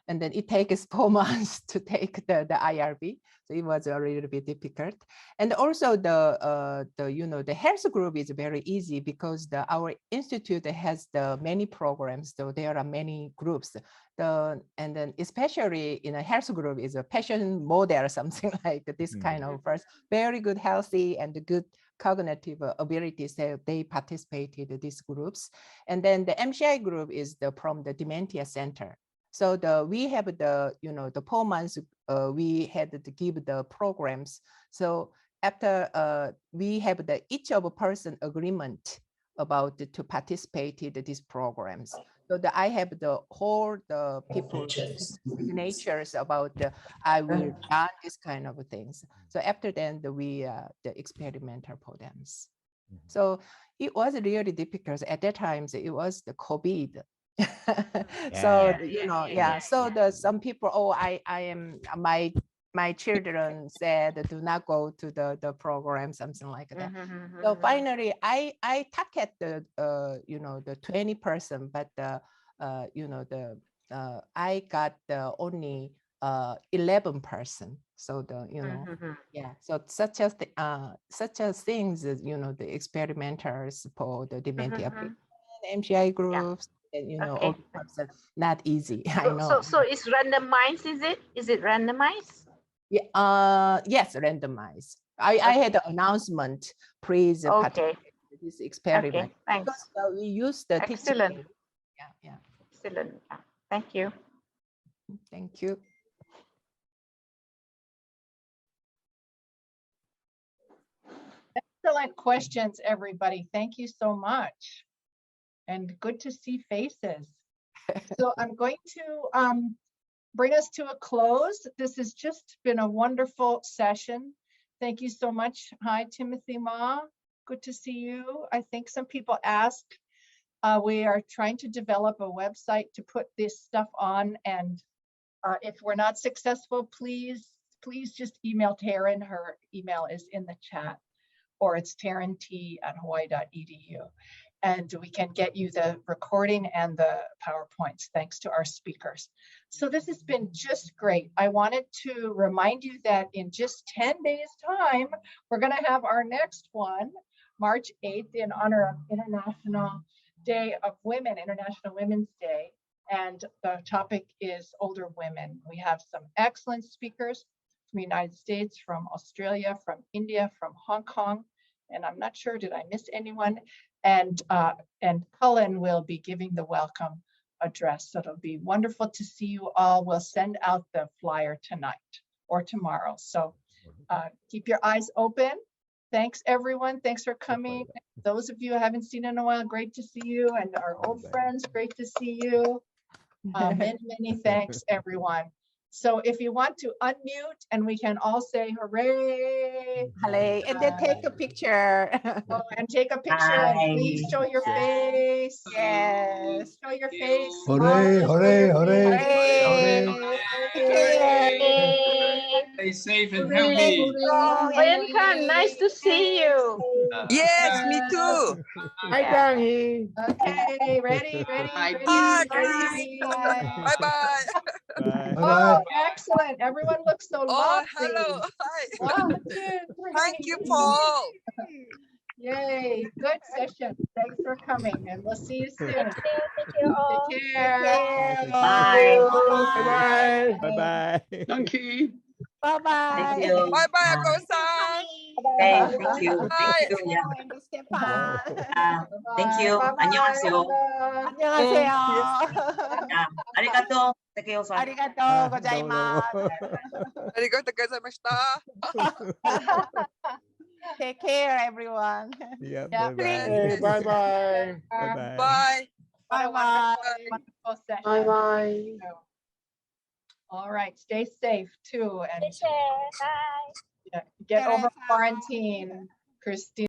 And then it takes 4 months to take the IRB. So it was a little bit difficult. And also the health group is very easy because our institute has the many programs. So there are many groups. And then especially in a health group is a passion model or something like this kind of first, very good, healthy and good cognitive abilities that they participated in these groups. And then the MCI group is from the Dementia Center. So we have the 4 months we had to give the programs. So after we have each of a person agreement about to participate in these programs. So I have the people signatures about I will done this kind of things. So after then we the experimental programs. So it was really difficult at that time. It was the COVID. So so some people, I am my children said do not go to the program, something like that. So finally I target the the 20 person, but I got the only 11 person. So so such as things as the experimenters for the dementia people, MCI groups, and all types of, not easy. I know. So it's randomized, is it? Is it randomized? Yeah, yes, randomized. I had an announcement, please participate in this experiment. Okay, thanks. Because, we use the Excellent. teaching. Yeah. Excellent. Thank you. Thank you. Excellent questions, everybody. Thank you so much. And good to see faces. So I'm going to bring us to a close. This has just been a wonderful session. Thank you so much. Hi, Timothy Ma. Good to see you. I think some people asked. We are trying to develop a website to put this stuff on. And if we're not successful, please just email Taryn. Her email is in the chat, or it's taryn@hawaii.edu. And we can get you the recording and the PowerPoints, thanks to our speakers. So this has been just great. I wanted to remind you that in just 10 days' time, we're going to have our next one, March 8th, in honor of International Day of Women, International Women's Day. And the topic is older women. We have some excellent speakers from the United States, from Australia, from India, from Hong Kong. And I'm not sure, did I miss anyone? And Cullen will be giving the welcome address. So it'll be wonderful to see you all. We'll send out the flyer tonight or tomorrow. So keep your eyes open. Thanks, everyone. Thanks for coming. Those of you I haven't seen in a while, great to see you. And our old friends, great to see you. Many thanks, everyone. So if you want to unmute and we can all say hooray. Hooray, and then take a picture. And take a picture and please show your face. Yes. Show your face. Hooray, hooray, hooray. Stay safe and healthy. Oyankan, nice to see you. Yes, me too. Hi, Tangi. Okay, ready. Bye, bye. Oh, excellent. Everyone looks so lovely. Hello. Hi. 1, 2, 3. Thank you, Paul. Yay, good session. Thanks for coming, and we'll see you soon. Thank you all. Take care. Bye. Bye. Bye. Thank you. Bye-bye. Thank you. Bye-bye, Ako-san. Okay, thank you. Bye. Thank you. Yeah. Stefan. Thank you. 안녕하세요. 안녕하세요. 아리가또. Takeo-san. 아리가또 고자이마스. Arigatou gozaimashita. Take care, everyone. Yeah, Yeah. bye-bye. Bye-bye. Bye-bye. Bye. Bye-bye. Wonderful session. Bye-bye. All right, stay safe too, and Bye. get over quarantine, Christine.